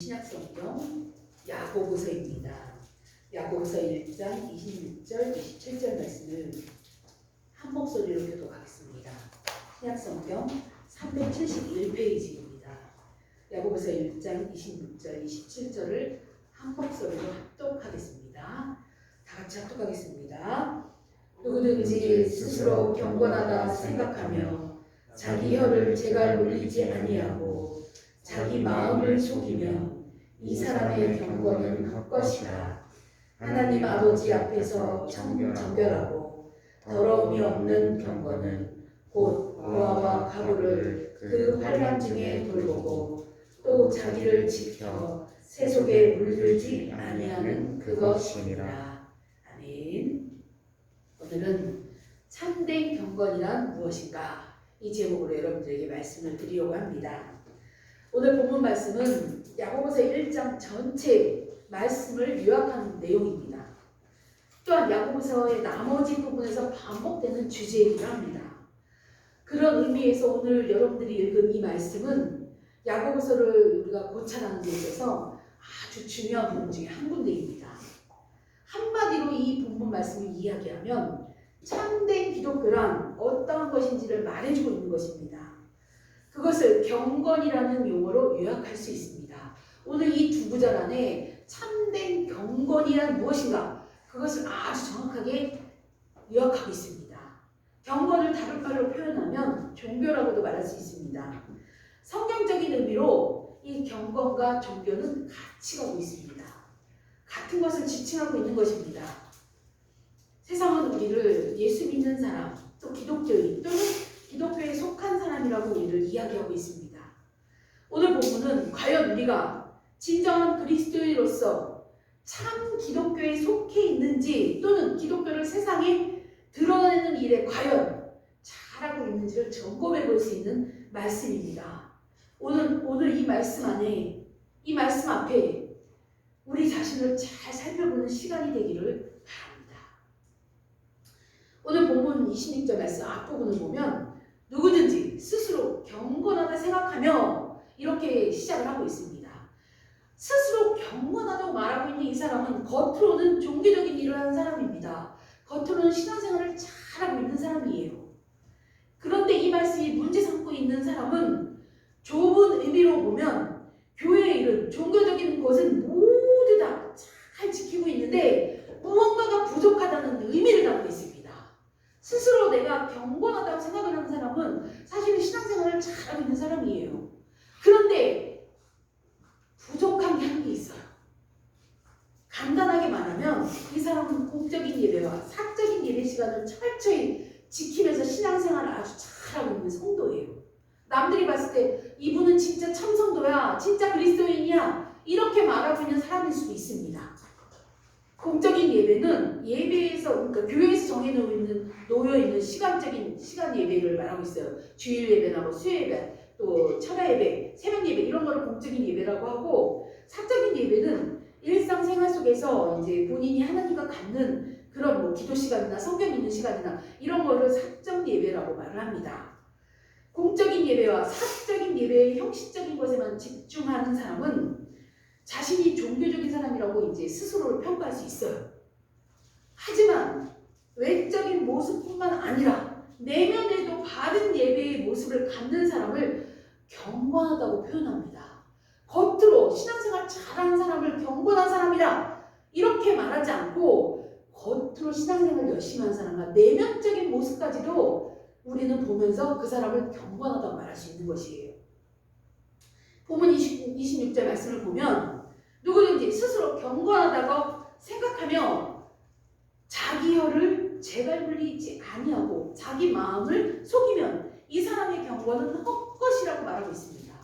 신약성경 야고보서입니다. 야고보서 1장 26절, 27절 말씀을 한 목소리로 교독하겠습니다. 신약성경 371페이지입니다. 야고보서 1장 26절, 27절을 한 목소리로 합독하겠습니다. 다 같이 합독하겠습니다. 누구든지 스스로 경건하다 생각하며 자기 혀를 제갈 물리지 아니하고 자기 마음을 속이면 이 사람의 경건은 헛것이라. 하나님 아버지 앞에서 정결하고 더러움이 없는 경건은 곧 고아와 가부를 그 환난 중에 돌보고 또 자기를 지켜 세속에 물들지 아니하는 그것이니라. 아멘. 오늘은 참된 경건이란 무엇인가? 이 제목으로 여러분들에게 말씀을 드리려고 합니다. 오늘 본문 말씀은 야고보서 1장 전체 말씀을 요약한 내용입니다. 또한 야고보서의 나머지 부분에서 반복되는 주제이기도 합니다. 그런 의미에서 오늘 여러분들이 읽은 이 말씀은 야고보서를 우리가 고찰하는 데 있어서 아주 중요한 부분 중에 한 군데입니다. 한마디로 이 본문 말씀을 이야기하면 참된 기독교란 어떠한 것인지를 말해주고 있는 것입니다. 그것을 경건이라는 용어로 요약할 수 있습니다. 오늘 이 두 구절 안에 참된 경건이란 무엇인가? 그것을 아주 정확하게 요약하고 있습니다. 경건을 다른 말로 표현하면 종교라고도 말할 수 있습니다. 성경적인 의미로 이 경건과 종교는 같이 가고 있습니다. 같은 것을 지칭하고 있는 것입니다. 세상은 우리를 예수 믿는 사람, 또 기독교인, 또는 기독교에 속한 사람이라고 우리를 이야기하고 있습니다. 오늘 본문은 과연 우리가 진정한 그리스도인으로서 참 기독교에 속해 있는지 또는 기독교를 세상에 드러내는 일에 과연 잘하고 있는지를 점검해 볼 수 있는 말씀입니다. 오늘 이 말씀 안에, 이 말씀 앞에 우리 자신을 잘 살펴보는 시간이 되기를 바랍니다. 오늘 본문 26절 말씀 앞부분을 보면 누구든지 스스로 경건하다 생각하며 이렇게 시작을 하고 있습니다. 스스로 경건하다고 말하고 있는 이 사람은 겉으로는 종교적인 일을 하는 사람입니다. 겉으로는 신앙생활을 잘하고 있는 사람이에요. 그런데 이 말씀이 문제 삼고 있는 사람은 좁은 의미로 보면 교회의 일은, 종교적인 것은 모두 다 잘 지키고 있는데 무언가가 부족하다는 의미를 담고 있습니다. 스스로 내가 경건하다고 생각을 하는 사람은 사실은 신앙생활을 잘하고 있는 사람이에요. 그런데 부족한 게 한 게 있어요. 간단하게 말하면 이 사람은 공적인 예배와 사적인 예배 시간을 철저히 지키면서 신앙생활을 아주 잘하고 있는 성도예요. 남들이 봤을 때 이분은 진짜 참성도야, 진짜 그리스도인이야, 이렇게 말하고 있는 사람일 수도 있습니다. 공적인 예배는 예배에서, 그러니까 교회에서 놓여 있는 시간 예배를 말하고 있어요. 주일 예배나 뭐 수요 예배, 또 철야 예배, 새벽 예배, 이런 거를 공적인 예배라고 하고, 사적인 예배는 일상생활 속에서 이제 본인이 하나님과 갖는 그런 뭐 기도 시간이나 성경 읽는 시간이나 이런 거를 사적 예배라고 말을 합니다. 공적인 예배와 사적인 예배의 형식적인 것에만 집중하는 사람은 자신이 종교적인 사람이라고 이제 스스로를 평가할 수 있어요. 하지만 외적인 모습뿐만 아니라 내면에도 바른 예배의 모습을 갖는 사람을 경건하다고 표현합니다. 겉으로 신앙생활 잘하는 사람을 경건한 사람이라 이렇게 말하지 않고 겉으로 신앙생활 열심히 하는 사람과 내면적인 모습까지도 우리는 보면서 그 사람을 경건하다고 말할 수 있는 것이에요. 본문 26절 말씀을 보면 누구든지 스스로 경건하다고 생각하며 자기 혀를 제갈 물리지 아니하고 자기 마음을 속이면 이 사람의 경건은 헛것이라고 말하고 있습니다.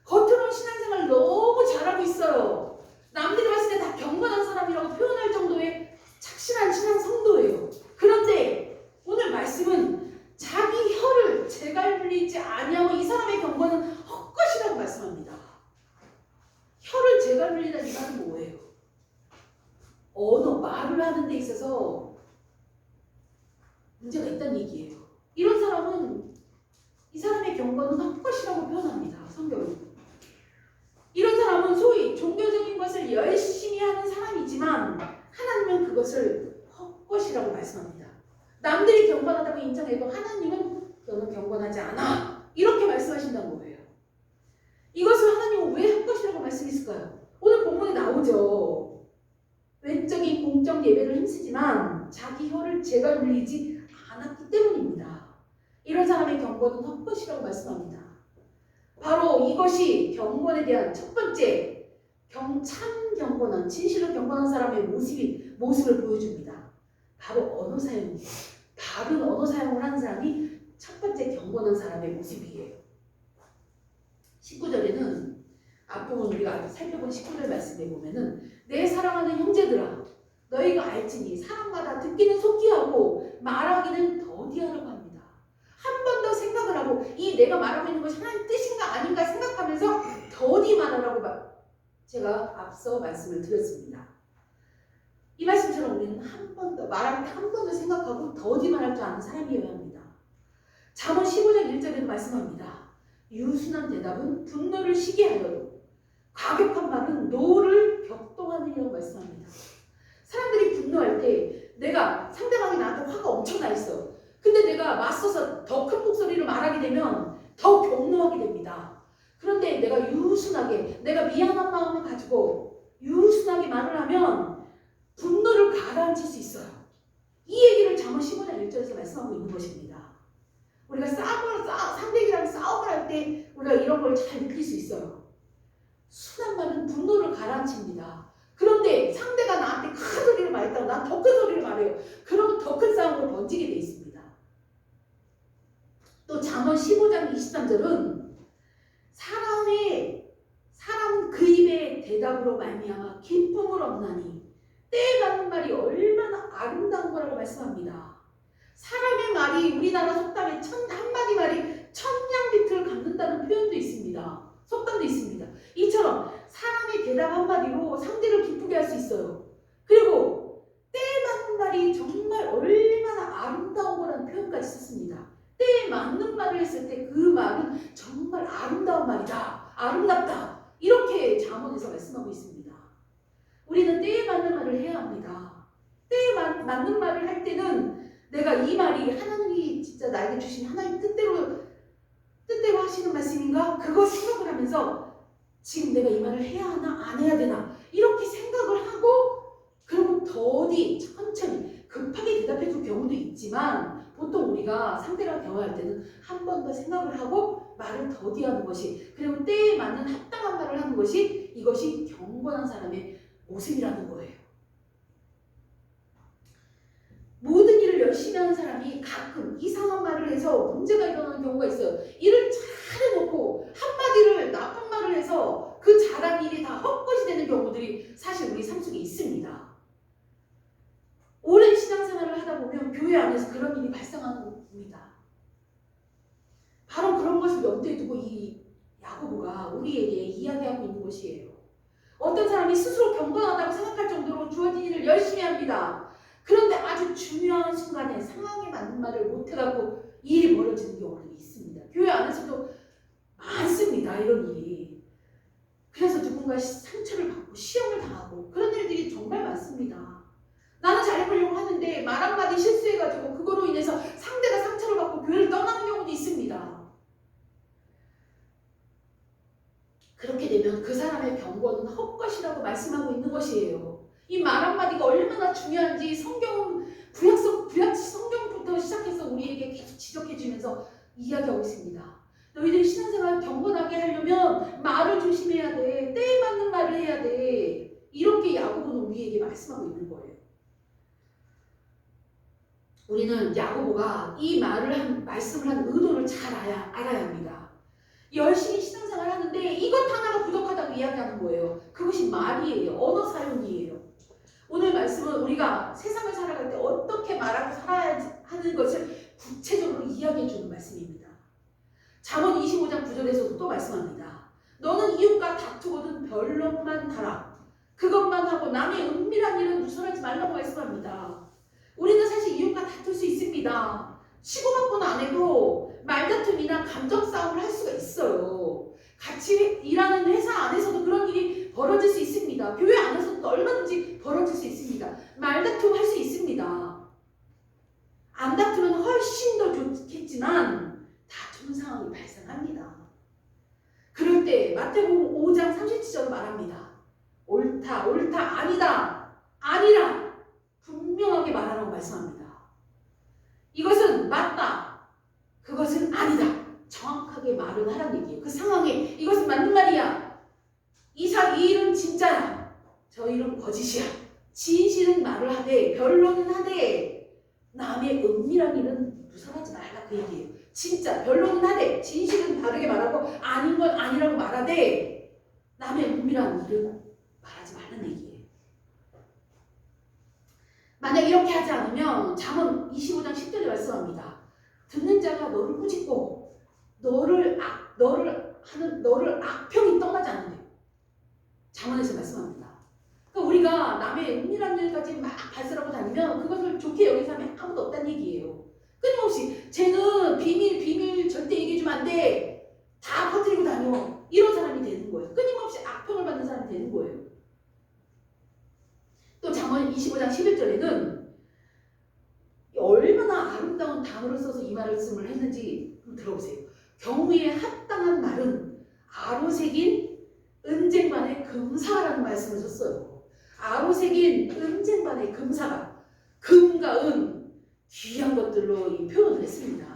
겉으로는 신앙생활 너무 잘하고 있어요. 남들이 봤을 때 다 경건한 사람이라고 표현할 정도의 착실한 신앙 성도예요. 그런데 오늘 말씀은 자기 혀를 제갈 물리지 아니하고 이 사람의 경건은 헛것이라고 말씀합니다. 혀를 제갈 물리다는 이 말은 뭐예요? 언어, 말을 하는 데 있어서 문제가 있다는 얘기예요. 이런 사람은 이 사람의 경건은 헛것이라고 표현합니다. 성경은. 이런 사람은 하지만 하나님은 그것을 헛것이라고 말씀합니다. 남들이 경건하다고 인정해도 하나님은 너는 경건하지 않아. 이렇게 말씀하신다는 거예요. 이것을 하나님은 왜 헛것이라고 말씀했을까요? 오늘 본문에 나오죠. 외적인 공적 예배를 힘쓰지만 자기 혀를 제가 눌리지 않았기 때문입니다. 이런 사람의 경건은 헛것이라고 말씀합니다. 바로 이것이 경건에 대한 첫 번째 참 경건한, 진실로 경건한 사람의 모습을 보여줍니다. 바로 언어 사용이에요. 바른 언어 사용을 하는 사람이 첫 번째 경건한 사람의 모습이에요. 19절에는 앞부분 우리가 살펴본 19절 말씀에 보면은 내 사랑하는 형제들아 너희가 알지니 사람마다 듣기는 속히 하고 말하기는 더디하라고 합니다. 한 번 더 생각을 하고 이 내가 말하고 있는 것이 하나님 뜻인가 아닌가 생각하면서 더디 말하라고 제가 앞서 말씀을 드렸습니다. 이 말씀처럼 우리는 한 번 더 말할 때 한 번 더 생각하고 더디 말할 줄 아는 사람이어야 합니다. 잠언 15장 1절에도 말씀합니다. 유순한 대답은 분노를 시게 하여도 과격한 말은 노를 격동하느냐고 말씀합니다. 사람들이 분노할 때 내가 상대방이 나한테 화가 엄청 나 있어. 근데 내가 맞서서 더 큰 목소리로 말하게 되면 더 격노하게 됩니다. 그런데 내가 유순하게 내가 미안한 마음을 가지고 유순하게 말을 하면 분노를 가라앉힐 수 있어요. 이 얘기를 잠언 15장 1절에서 말씀하고 있는 것입니다. 우리가 상대방이랑 싸움을 할 때 우리가 이런 걸 잘 느낄 수 있어요. 순한 말은 분노를 가라앉힙니다. 그런데 상대가 나한테 큰 소리를 말했다고 난 더 큰 소리를 말해요. 그러면 더 큰 싸움으로 번지게 돼 있습니다. 또 잠언 15장 23절은 사람은 그 입의 대답으로 말미암아 기쁨을 얻나니 때에 맞는 말이 얼마나 아름다운 거라고 말씀합니다. 사람의 말이 우리나라 속담에 한마디 말이 천냥비틀을 갚는다는 표현도 있습니다. 속담도 있습니다. 이처럼 사람의 대답 한마디로 상대를 기쁘게 할 수 있어요. 그리고 때에 맞는 말이 정말 얼마나 아름다운 거라는 표현까지 썼습니다. 때에 맞는 말을 했을 때 그 말은 정말 아름다운 말이다. 아름답다. 이렇게 잠언에서 말씀하고 있습니다. 우리는 때에 맞는 말을 해야 합니다. 때에 맞는 말을 할 때는 내가 이 말이 하나님이 진짜 나에게 주신 하나님 뜻대로 하시는 말씀인가? 그거 생각을 하면서 지금 내가 이 말을 해야 하나 안 해야 되나 이렇게 생각을 하고 그리고 더디 천천히 급하게 대답해 줄 경우도 있지만 보통 우리가 상대랑 대화할 때는 한 번 더 생각을 하고 말을 더디하는 것이 그리고 때에 맞는 합당한 말을 하는 것이 이것이 경건한 사람의 모습이라는 거예요. 모든 일을 열심히 하는 사람이 가끔 이상한 말을 해서 문제가 일어나는 경우가 있어요. 일을 잘해놓고 한마디를 나쁜 말을 해서 그 잘한 일이 다 헛것이 되는 경우들이 사실 우리 삶 속에 있습니다. 오랜 신앙생활을 하다 보면 교회 안에서 그런 일이 발생하는 겁니다. 바로 그런 것을 염두에 두고 이 야고보가 우리에게 이야기하고 있는 것이에요. 어떤 사람이 스스로 경건하다고 생각할 정도로 주어진 일을 열심히 합니다. 그런데 아주 중요한 순간에 상황에 맞는 말을 못해갖고 일이 벌어지는 경우들이 있습니다. 교회 안에서도 많습니다. 이런 일이. 그래서 누군가 상처를 받고 시험을 당하고 그런 일들이 정말 많습니다. 나는 잘해보려고 하는데 말 한마디 실수해가지고 그거로 인해서 상대가 상처를 받고 교회를 떠나는 경우도 있습니다. 그렇게 되면 그 사람의 경건은 헛것이라고 말씀하고 있는 것이에요. 이 말 한마디가 얼마나 중요한지 성경은 구약 성경부터 시작해서 우리에게 계속 지적해주면서 이야기하고 있습니다. 너희들이 신앙생활 경건하게 하려면 말을 조심해야 돼. 때에 맞는 말을 해야 돼. 이렇게 야고보는 우리에게 말씀하고 있는 거예요. 우리는 야고보가 이 말씀을 한 의도를 잘 알아야 합니다. 열심히 신앙생활 하는데 이것 하나가 부족하다고 이야기하는 거예요. 그것이 말이에요. 언어 사용이에요. 오늘 말씀은 우리가 세상을 살아갈 때 어떻게 말하고 살아야 하는 것을 구체적으로 이야기해 주는 말씀입니다. 잠언 25장 9절에서도 또 말씀합니다. 너는 이웃과 다투거든 변론만 하라. 그것만 하고 남의 은밀한 일은 누설하지 말라고 말씀합니다. 우리는 사실 이웃과 다툴 수 있습니다. 치고받고는 안 해도 말다툼이나 감정 싸움을 할 수가 있어요. 같이 일하는 회사 안에서도 그런 일이 벌어질 수 있습니다. 교회 안에서도 얼마든지 벌어질 수 있습니다. 말다툼 할 수 있습니다. 안 다투면 훨씬 더 좋겠지만 다투는 상황이 발생합니다. 그럴 때 마태복음 5장 37절 말합니다. 옳다, 옳다, 아니다, 아니라 분명하게 말하라고 말씀합니다. 이것은 맞다, 그것은 아니다. 정확하게 말을 하라는 얘기예요. 그 상황에 이것은 맞는 말이야. 이 일은 진짜야. 저 일은 거짓이야. 진실은 말을 하되 변론은 하되 남의 은밀한 일은 누설하지 말라 그 얘기예요. 진짜 변론은 하되 진실은 바르게 말하고 아닌 건 아니라고 말하되 남의 은밀한 일은 말하지 말라는 얘기예요. 만약 이렇게 하지 않으면 잠언 25장 10절에 말씀합니다. 듣는 자가 너를 꾸짖고 너를 악평이 떠나지 않는데 잠언에서 말씀합니다. 그러니까 우리가 남의 은밀한 일까지 막 발설하고 다니면 그것을 좋게 여기는 사람이 아무도 없다는 얘기예요. 끊임없이 쟤는 비밀 절대 얘기해주면 안 돼. 다 퍼뜨리고 다녀. 이런 사람이 되는 거예요. 끊임없이 악평을 받는 사람이 되는 거예요. 또 잠언 25장 11절에는 얼마나 아름다운 단어를 써서 이 말씀을 했는지 한번 들어보세요. 경우에 합당한 말은 아로새긴 은쟁반의 금사라는 말씀을 썼어요. 아로새긴 은쟁반의 금사가 금과 은 귀한 것들로 이 표현을 했습니다.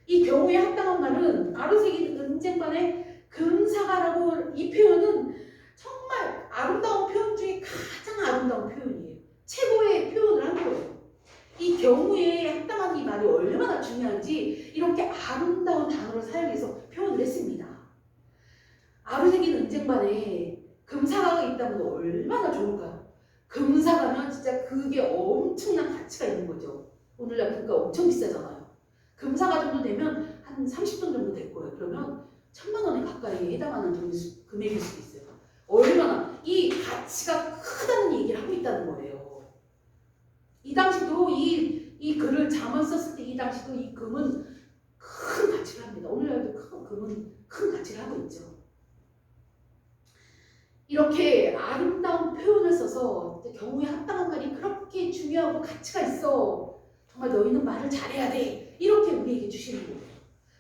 이 경우에 합당한 말은 아로새긴 은쟁반의 금사가라고 이 표현은 정말 아름다운 표현 중에 가장 아름다운 표현이에요. 최고의 표현을 한 거예요. 이 경우에 합당한 이 말이 얼마나 중요한지 이렇게 아름다운 단어를 사용해서 표현을 했습니다. 아로새긴 은쟁반에 금사가가 있다면 얼마나 좋을까요? 금사가면 진짜 그게 엄청난 가치가 있는 거죠. 오늘날 금가 엄청 비싸잖아요. 금사가 정도 되면 한 30돈 정도 될 거예요. 그러면 1,000만 원에 가까이 해당하는 금액일 수도 있어요. 얼마나 이 가치가 크다는 얘기를 하고 있다는 거예요. 이 당시도 이 글을 잠언 썼을 때 이 당시도 이 금은 큰 가치를 합니다. 오늘날도 금은 큰 가치를 하고 있죠. 이렇게 아름다운 표현을 써서 경우에 합당한 말이 그렇게 중요하고 가치가 있어. 정말 너희는 말을 잘해야 돼. 이렇게 우리에게 주시는 거예요.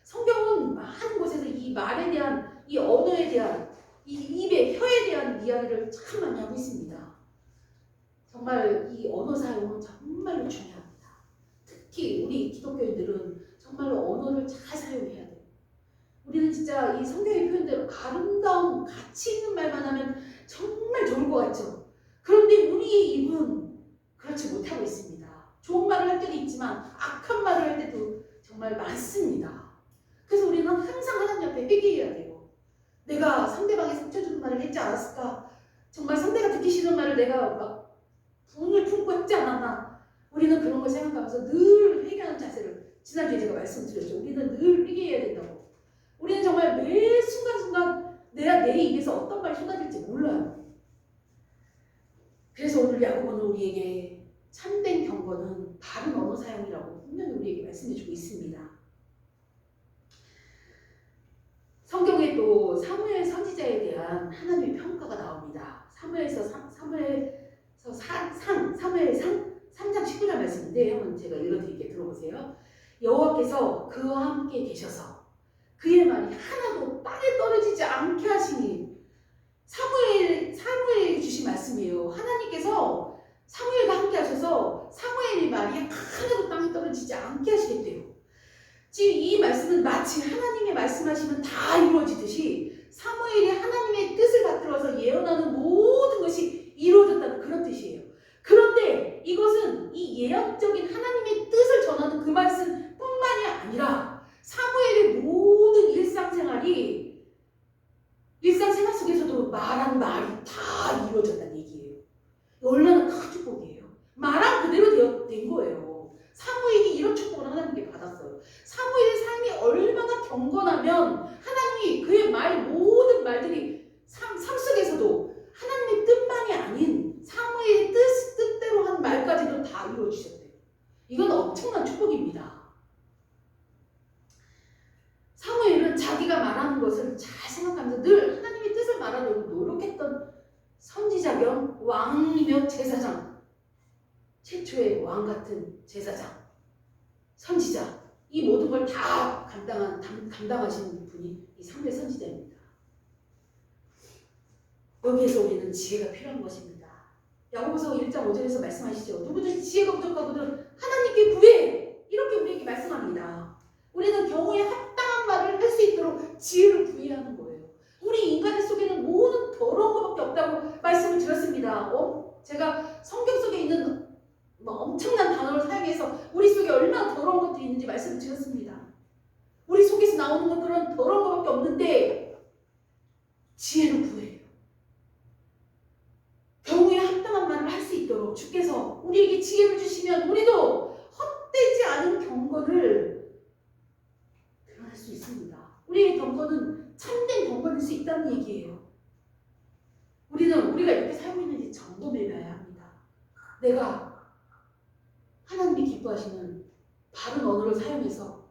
성경은 많은 곳에서 이 말에 대한, 이 언어에 대한, 이 입의 혀에 대한 이야기를 참 많이 하고 있습니다. 정말 이 언어 사용은 정말로 중요합니다. 특히 우리 기독교인들은 정말로 언어를 잘 사용해야 돼요. 우리는 진짜 이 성경의 표현대로 아름다운 가치 있는 말만 하면 정말 좋을 것 같죠. 그런데 우리의 입은 그렇지 못하고 있습니다. 좋은 말을 할 때도 있지만 악한 말을 할 때도 정말 많습니다. 그래서 우리는 항상 하나님 앞에 회개해야 돼요. 내가 상대방이 상처 주는 말을 했지 않았을까? 정말 상대가 듣기 싫은 말을 내가 막 분을 품고 했지 않았나? 우리는 그런 걸 생각하면서 늘 회개하는 자세를 지난주에 제가 말씀드렸죠. 우리는 늘 회개해야 된다고. 우리는 정말 매 순간순간 내 입에서 어떤 말이 쏟아질지 몰라요. 그래서 오늘 야고보는 우리에게 참된 경건은 바른 언어 사용이라고 분명히 우리에게 말씀해주고 있습니다. 성경에 또 사무엘 선지자에 대한 하나님의 평가가 나옵니다. 사무엘상 3장 19절 말씀인데 한번 제가 읽어드릴게요. 들어보세요. 여호와께서 그와 함께 계셔서 그의 말이 하나도 땅에 떨어지지 않게 하시니 사무엘에게 주신 말씀이에요. 하나님께서 사무엘과 함께 하셔서 사무엘의 말이 하나도 땅에 떨어지지 않게 하시겠대요. 지금 이 말씀은 마치 하나님의 말씀하시면 다 이루어지듯이 사무엘이 하나님의 뜻을 받들어서 예언하는 모든 것이 이루어졌다는 그런 뜻이에요. 그런데 이것은 이 예언적인 하나님의 뜻을 전하는 그 말씀뿐만이 아니라 사무엘의 모든 일상생활 속에서도 말한 말이 다 이루어졌다는 얘기예요. 얼마나 큰 축복이에요. 말한 그대로 된 거예요. 사무엘이 이런 축복을 하나님께 받았어요. 사무엘의 삶이 얼마나 경건하면 하나님이 그의 모든 말들이 삶 속에서도 하나님의 뜻만이 아닌 사무엘의 뜻대로 한 말까지도 다 이루어주셨대요. 이건 엄청난 축복입니다. 사무엘은 자기가 말하는 것을 잘 생각하면서 늘 하나님의 뜻을 말하려고 노력했던 왕이며 제사장, 최초의 왕 같은 제사장, 선지자, 이 모든 걸 다 감당하신 분이 이 3대 선지자입니다. 여기에서 우리는 지혜가 필요한 것입니다. 야고보서 1장 5절에서 말씀하시죠. 누구든지 지혜가 부족하거든 하나님께 구해, 이렇게 우리에게 말씀합니다. 우리는 경우에 합당한 말을 할 수 있도록 지혜를 구해야 하는 거예요. 우리 인간 속에는 모든 더러운 것밖에 없다고 말씀을 드렸습니다. 제가 성경 속에 있는 엄청난 단어를 사용해서 우리 속에 얼마나 더러운 것들이 있는지 말씀을 드렸습니다. 우리 속에서 나오는 것들은 더러운 것밖에 없는데 지혜를 구해요. 경우에 합당한 말을 할 수 있도록 주께서 우리에게 지혜를 주시면 우리도 헛되지 않은 경건을 드러낼 수 있습니다. 우리의 경건은 참된 경건일 수 있다는 얘기예요. 우리가 이렇게 살고 있는지 점검해 봐야 합니다. 내가 하나님이 기뻐하시는 바른 언어를 사용해서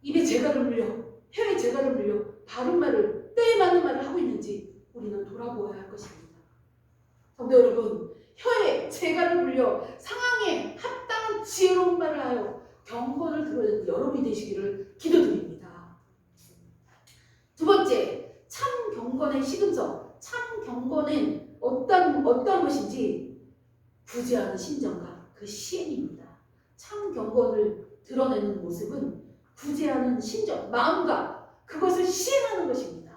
입에 재갈을 물려, 혀에 재갈을 물려 바른 말을, 때에 맞는 말을 하고 있는지 우리는 돌아보아야 할 것입니다. 성도 여러분, 혀에 재갈을 물려 상황에 합당한 지혜로운 말을 하여 경건을 드러내는 여러분이 되시기를 기도드립니다. 두 번째, 참 경건의 시금석. 참 경건은 어떤 것인지 구제하는 심정과 그 시행입니다. 참 경건을 드러내는 모습은 구제하는 심정, 마음과 그것을 시행하는 것입니다.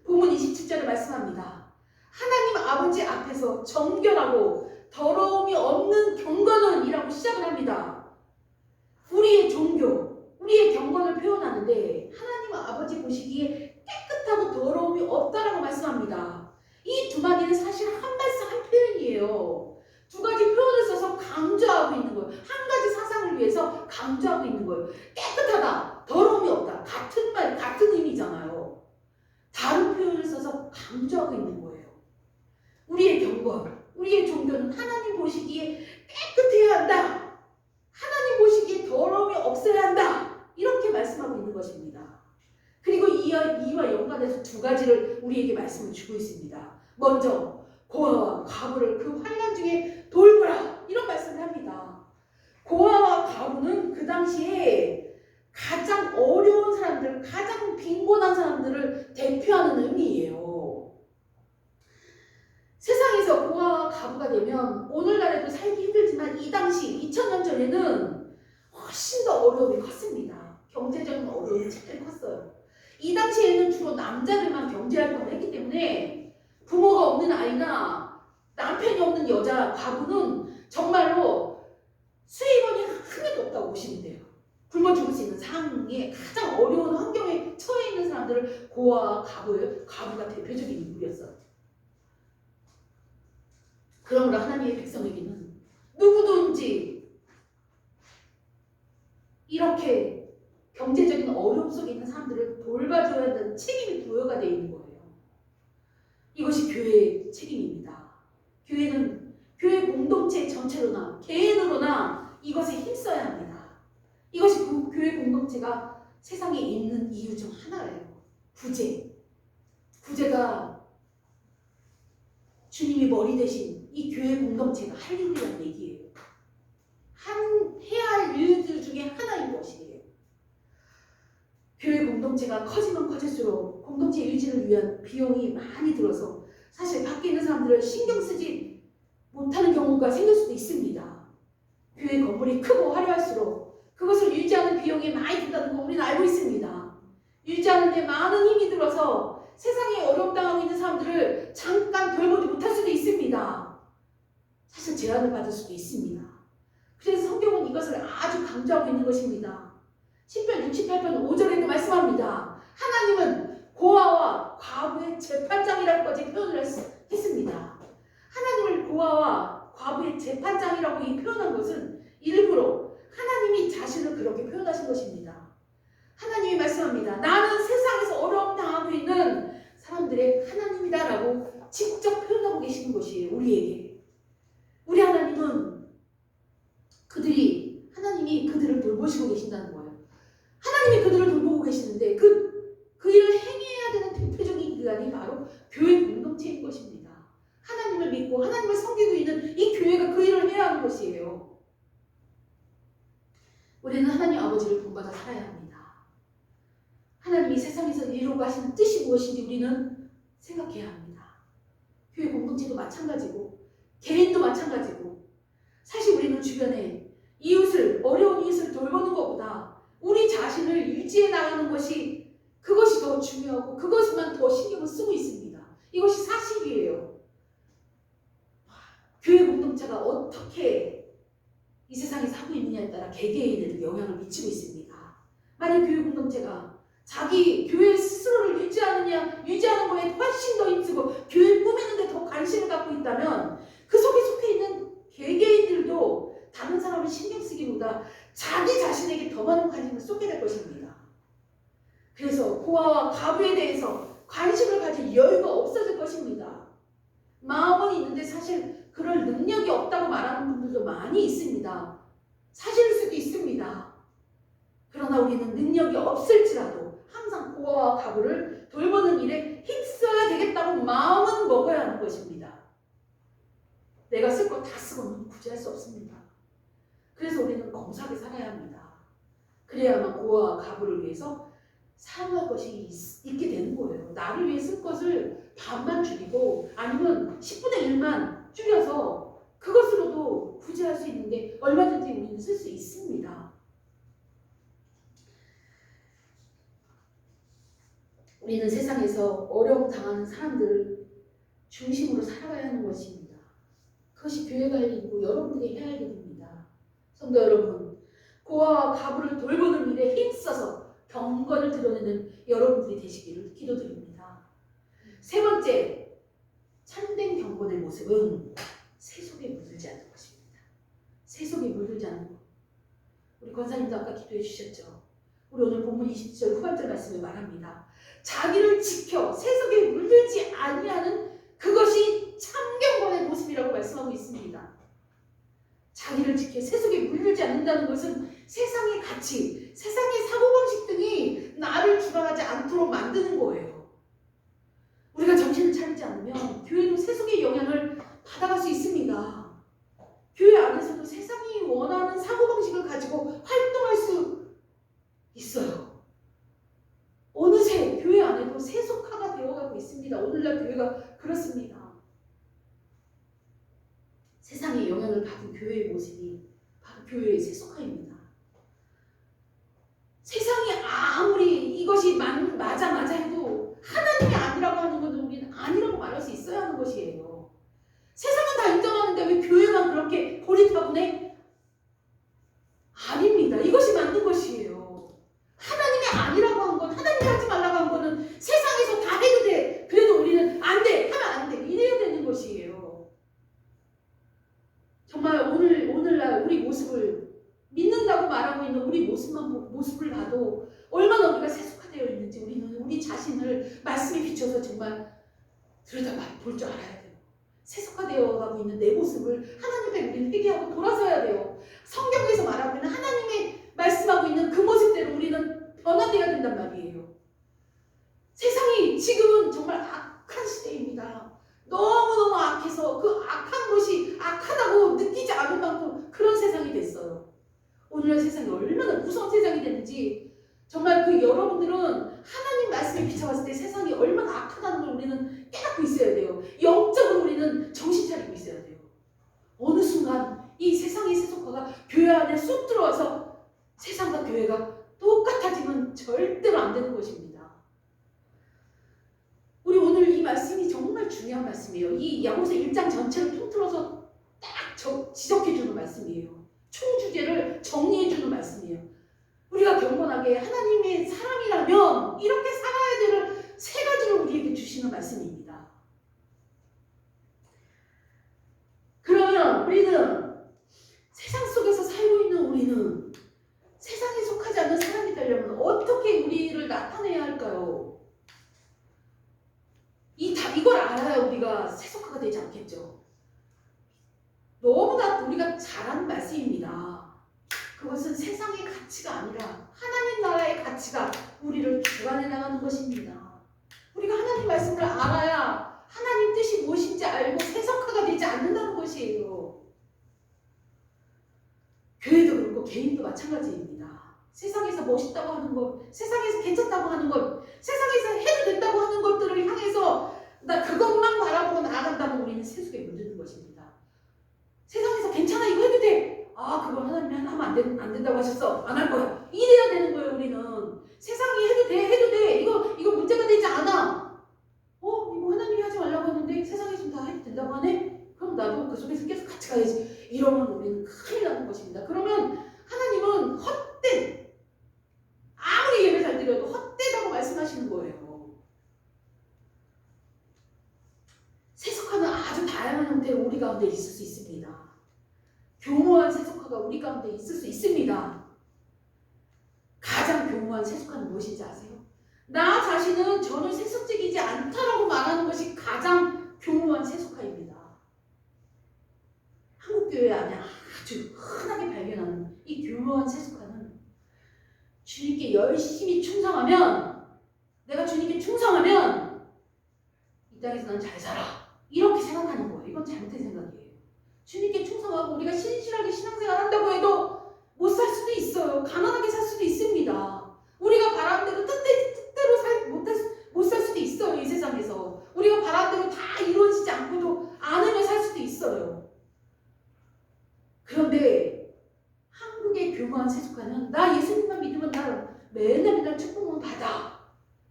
본문 27절에 말씀합니다. 하나님 아버지 앞에서 정결하고 더러움이 없는 경건은 이라고 시작을 합니다. 우리의 종교, 우리의 경건을 표현하는데 하나님 아버지 보시기에 깨끗하고 더러움이 없다라고 말씀합니다. 이 두 마디는 사실 한 말씀 한 표현이에요. 두 가지 표현을 써서 강조하고 있는 거예요. 한 가지 사상을 위해서 강조하고 있는 거예요. 깨끗하다, 더러움이 없다. 같은 말, 같은 의미잖아요. 다른 표현을 써서 강조하고 있는 거예요. 우리의 경건, 우리의 종교는 하나님 보시기에 깨끗해야 한다. 하나님 보시기에 더러움이 없어야 한다. 이렇게 말씀하고 있는 것입니다. 그리고 이와 연관해서 두 가지를 우리에게 말씀을 주고 있습니다. 먼저 고아와 과부를 그 환난 중에 돌보라, 이런 말씀을 합니다. 고아와 과부는 그 당시에 가장 어려운 사람들, 가장 빈곤한 사람들을 대표하는 의미예요. 세상에서 고아와 과부가 되면 오늘날에도 살기 힘들지만 이 당시 2000년 전에는 훨씬 더 어려움이 컸습니다. 경제적인 어려움이 제일 컸어요. 이 당시에는 주로 남자들만 경제활동을 했기 때문에 부모가 없는 아이나 남편이 없는 여자 과부는 정말로 수입원이 하나도 없다고 보시면 돼요. 굶어 죽을 수 있는 상황에 가장 어려운 환경에 처해 있는 사람들을 고아와 과부가 대표적인 인물이었어요. 그러므로 하나님의 백성에게는 누구든지 이렇게 경제적인 어려움 속에 있는 사람들을 돌봐줘야 한다는 책임이 부여가 되어 있는 거예요. 이것이 교회의 책임입니다. 교회는 교회 공동체 전체로나 개인으로나 이것에 힘써야 합니다. 이것이 그 교회 공동체가 세상에 있는 이유 중 하나예요. 구제가 주님이 머리 대신 이 교회 공동체가 할 일이라는 얘기예요. 해야 할 일들 중에 하나인 것이에요. 교회 공동체가 커지면 커질수록 공동체 유지를 위한 비용이 많이 들어서 사실 밖에 있는 사람들을 신경 쓰지 못하는 경우가 생길 수도 있습니다. 교회 건물이 크고 화려할수록 그것을 유지하는 비용이 많이 든다는 거 우리는 알고 있습니다. 유지하는 데 많은 힘이 들어서 세상에 어려움 당하고 있는 사람들을 잠깐 돌보지 못할 수도 있습니다. 사실 제한을 받을 수도 있습니다. 그래서 성경은 이것을 아주 강조하고 있는 것입니다. 10편 68편 5절에도 말씀합니다. 하나님은 고아와 과부의 재판장이라고까지 표현을 했습니다. 하나님을 고아와 과부의 재판장이라고 이 표현한 것은 일부러 하나님이 자신을 그렇게 표현하신 것입니다. 하나님이 말씀합니다. 나는 세상에서 어려움 당하고 있는 사람들의 하나님이다라고 직접 표현하고 계시는 것이에요. 우리에게. 우리 하나님은 하나님이 그들을 돌보시고 계신다는 거예요. 하나님이 그들을 돌보고 계시는데 그 일을 행해야 되는 대표적인 기관이 바로 교회 공동체인 것입니다. 우리는 하나님 아버지를 본받아 살아야 합니다. 하나님이 세상에서 이루고 하시는 뜻이 무엇인지 우리는 생각해야 합니다. 교회 공동체도 마찬가지고 개인도 마찬가지고 사실 우리는 주변에 어려운 이웃을 돌보는 것보다 우리 자신을 유지해 나가는 것이 그것이 더 중요하고 그것만 더 신경을 쓰고 있습니다. 이것이 사실이에요. 교회 공동체가 어떻게 이 세상에서 하고 있느냐에 따라 개개인에게 영향을 미치고 있습니다. 만약 교회 공동체가 자기 교회 스스로를 유지하는 거에 훨씬 더 힘쓰고 교회 꾸미는 데 더 관심을 갖고 있다면 그 속에 속해 있는 개개인들도 다른 사람을 신경 쓰기보다 자기 자신에게 더 많은 관심을 쏟게 될 것입니다. 그래서 고아와 과부에 대해서 관심을 가질 여유가 없어질 것입니다. 마음은 있는데 사실 그럴 능력이 없다고 말하는 분들도 많이 있습니다. 사실일 수도 있습니다. 그러나 우리는 능력이 없을지라도 항상 고아와 과부를 돌보는 일에 힘써야 되겠다고 마음은 먹어야 하는 것입니다. 내가 쓸 거 다 쓰고는 굳이 할 수 없습니다. 그래서 우리는 검소하게 살아야 합니다. 그래야만 고아와 과부를 위해서 사용할 것이 있게 되는 거예요. 나를 위해 쓸 것을 반만 줄이고 아니면 10분의 1만 줄여서 그것으로도 구제할 수 있는데 얼마든지 우리는 쓸 수 있습니다. 우리는 세상에서 어려움 당하는 사람들을 중심으로 살아가야 하는 것입니다. 그것이 교회가 할 일이고 여러분들이 해야 할 일입니다. 성도 여러분, 고아와 과부를 돌보는 일에 힘써서 경건을 드러내는 여러분들이 되시기를 기도드립니다. 세 번째, 참된 경건의 모습은 세속에 물들지 않는 것입니다. 세속에 물들지 않는 것. 우리 권사님도 아까 기도해 주셨죠. 우리 오늘 본문 20절 후반절 말씀에 말합니다. 자기를 지켜 세속에 물들지 아니하는 그것이 참경건의 모습이라고 말씀하고 있습니다. 자기를 지켜 세속에 물들지 않는다는 것은 세상의 가치, 세상의 사고방식 등이 나를 주관하지 않도록 만드는 거예요. 우리가 정신을 차리지 않으면 교회도 세속의 영향을 받아갈 수 있습니다. 교회 안에서도 세상이 원하는 사고방식을 가지고 활동할 수 있어요. 어느새 교회 안에도 세속화가 되어가고 있습니다. 오늘날 교회가 그렇습니다. 세상의 영향을 받은 교회의 모습이 바로 교회의 세속화입니다. 세상이 아무리 이것이 맞아 해도 하나님이 아니라고 하는 것은 우리는 아니라고 말할 수 있어야 하는 것이에요. 세상은 다 인정하는데 왜 교회만 그렇게 고리타분해? 아닙니다. 이것이 맞는 것이에요. 하나님이 아니라고 한 건, 하나님이 하지 말라고 한 거는 세상에서 다 해도 돼. 그래도 우리는 안 돼, 하면 안 돼. 이래야 되는 것이에요. 정말 오늘날 우리 모습을 믿는다고 말하고 있는 우리 모습을 봐도 얼마나 우리가 세속화되어 있는지 우리는 우리 자신을 말씀에 비춰서 정말 들여다볼 줄 알아야 돼요. 세속화되어 가고 있는 내 모습을 하나님께 우리는 회개하고 돌아서야 돼요. 성경에서 말하고 있는 하나님의 말씀하고 있는 그 모습대로 우리는 변화되어야 된단 말이에요. 세상이 지금은 정말 악한 시대입니다. 너무너무 악해서 그 악한 것이 악하다고 느끼지 않을 만큼 그런 세상이 됐어요. 오늘날 세상이 얼마나 무서운 세상이 됐는지 정말 그 여러분들은 하나님 말씀에 비춰봤을 때 세상이 얼마나 악하다는 걸 우리는 깨닫고 있어야 돼요. 영적으로 우리는 정신 차리고 있어야 돼요. 어느 순간 이 세상의 세속화가 교회 안에 쑥 들어와서 세상과 교회가 똑같아지면 절대로 안 되는 것입니다. 우리 오늘 이 말씀이 정말 중요한 말씀이에요. 이 야고보서 1장 전체를 통틀어서 딱 지적해주는 말씀이에요. 총 주제를 정리해주는 말씀이에요. 우리가 경건하게 하나님의 사람이라면 이렇게 살아야 되는 세 가지를 우리에게 주시는 말씀입니다. 그러면 우리는 세상 속에서 살고 있는 우리는 세상에 속하지 않는 사람이 되려면 어떻게 우리를 나타내야 할까요? 이걸 알아야 우리가 세속화가 되지 않겠죠. 너무나 우리가 잘 아는 말씀입니다. 그것은 세상의 가치가 아니라 하나님 나라의 가치가 우리를 주관해 나가는 것입니다. 우리가 하나님 말씀을 알아야 하나님 뜻이 무엇인지 알고 세속화가 되지 않는다는 것이에요. 교회도 그렇고 개인도 마찬가지입니다. 세상에서 멋있다고 하는 것, 세상에서 괜찮다고 하는 것, 세상에서 해도 된다고 하는 것들을 향해서 나 그것만 바라보고 나아간다면 우리는 세속에 물드는 것입니다. 세상에서 괜찮아, 이거 해도 돼. 아, 그거 하나님이 하면 안 된다고 하셨어. 안 할 거야. 이래야 되는 거예요, 우리는. 세상이 해도 돼. 이거 문제가 되지 않아. 이거 하나님이 하지 말라고 했는데 세상에 좀 다 해도 된다고 하네? 그럼 나도 그 속에서 계속 같이 가야지. 이러면 우리는 큰일 나는 것입니다. 그러면 하나님은 헛된, 아무리 예배 잘 드려도 헛되다고 말씀하시는 거예요. 세속화는 아주 다양한 형태로 우리 가운데 있을 수 있습니다. 교묘한 세속화가 우리 가운데 있을 수 있습니다. 가장 교묘한 세속화는 무엇인지 아세요? 나 자신은 전혀 세속적이지 않다라고 말하는 것이 가장 교묘한 세속화입니다. 한국교회 안에 아주 흔하게 발견하는 이 교묘한 세속화는 주님께 열심히 충성하면, 내가 주님께 충성하면 이 땅에서 난 잘 살아, 이렇게 생각하는 거예요. 이건 잘못된 생각이에요. 주님께 충성하고 우리가 신실하게 신앙생활 한다고 해도 못 살 수도 있어요. 가난하게 살 수도 있습니다. 우리가 바라는 대로 뜻대로 못 살 수도 있어요. 이 세상에서 우리가 바라는 대로 다 이루어지지 않고도 않으며 살 수도 있어요. 그런데 한국의 교묘한 세속화는 나 예수님만 믿으면 나 맨날 축복만 받아,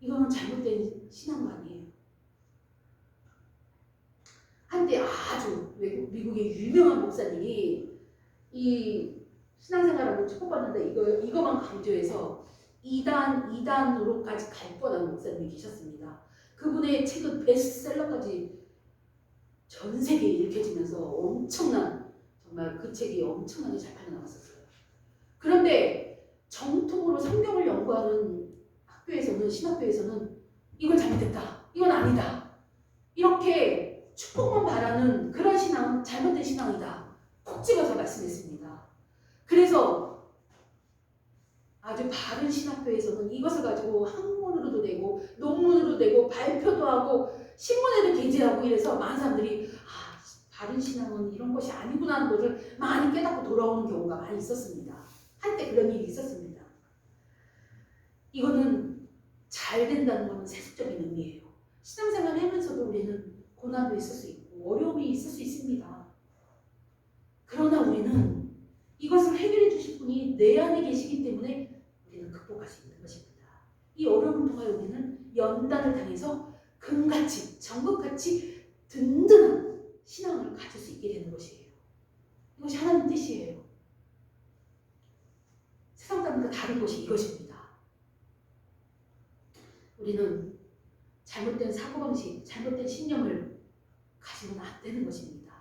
이거는 잘못된 신앙관이에요. 한때 아주 미국의 유명한 목사님이 이 신앙생활하고 축복받는다 이거만 강조해서 이단으로까지 갈 뻔한 목사님이 계셨습니다. 그분의 책은 베스트셀러까지 전 세계에 읽혀지면서 정말 그 책이 엄청나게 잘 팔려나갔었어요. 그런데 정통으로 성경을 연구하는 학교에서는, 신학교에서는 이건 잘못됐다, 이건 아니다, 이렇게 축복만 바라는 그런 신앙은 잘못된 신앙이다, 콕 집어서 말씀했습니다. 그래서 아주 바른 신학교에서는 이것을 가지고 학문으로도 내고 논문으로도 내고 발표도 하고 신문에도 게재하고 이래서 많은 사람들이 바른 신앙은 이런 것이 아니구나 하는 것을 많이 깨닫고 돌아오는 경우가 많이 있었습니다. 한때 그런 일이 있었습니다. 이거는 잘 된다는 것은 세속적인 의미예요. 신앙생활을 하면서도 우리는 고난도 있을 수 있고 어려움이 있을 수 있습니다. 그러나 우리는 이것을 해결해 주실 분이 내 안에 계시기 때문에 우리는 극복할 수 있는 것입니다. 이 어려움을 통하여 우리는 연단을 당해서 금같이, 정금같이 든든한 신앙을 가질 수 있게 되는 것이에요. 이것이 하나님 뜻이에요. 세상 사람과 다른 것이 이것입니다. 우리는 잘못된 사고방식, 잘못된 신념을 가지고는 안 되는 것입니다.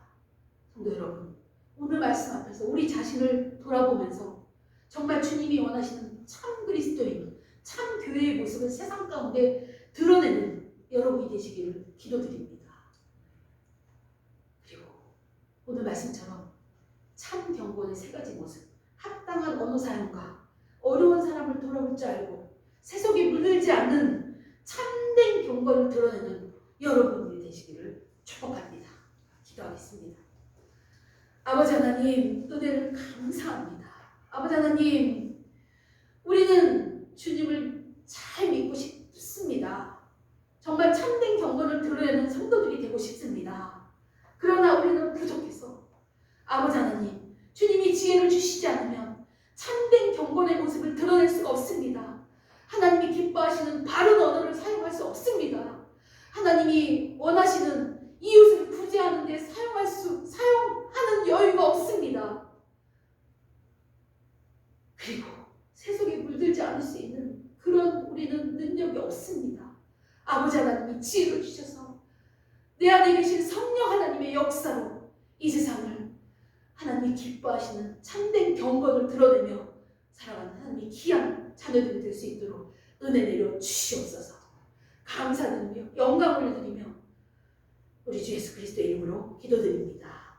성도 여러분, 오늘 말씀 앞에서 우리 자신을 돌아보면서 정말 주님이 원하시는 참 그리스도인, 참 교회의 모습을 세상 가운데 드러내는 여러분이 되시기를 기도드립니다. 그리고 오늘 말씀처럼 참 경건의 세 가지 모습, 합당한 언어 사용과 어려운 사람을 돌아볼 줄 알고 세속에 물들지 않는 참된 경건을 드러내는 여러분이 되시기를 축복합니다. 기도하겠습니다. 아버지 하나님, 은혜를 감사합니다. 아버지 하나님, 우리는 주님을 잘 믿고 싶습니다. 정말 참된 경건을 드러내는 성도들이 되고 싶습니다. 그러나 우리는 부족해서 아버지 하나님, 주님이 지혜를 주시지 않으면 참된 경건의 모습을 드러낼 수가 없습니다. 하나님이 기뻐하시는 바른 언어를 사용할 수 없습니다. 하나님이 원하시는 이웃을 구제하는 데 사용하는 여유가 없습니다. 그리고 세속에 물들지 않을 수 있는 그런 우리는 능력이 없습니다. 아버지 하나님이 지혜를 주셔서 내 안에 계신 성령 하나님의 역사로 이 세상을 하나님이 기뻐하시는 참된 경건을 드러내며 살아가는 하나님의 귀한 자녀들이 될 수 있도록 은혜 내려 주시옵소서. 감사드리며 영광을 드리며 우리 주 예수 그리스도의 이름으로 기도드립니다.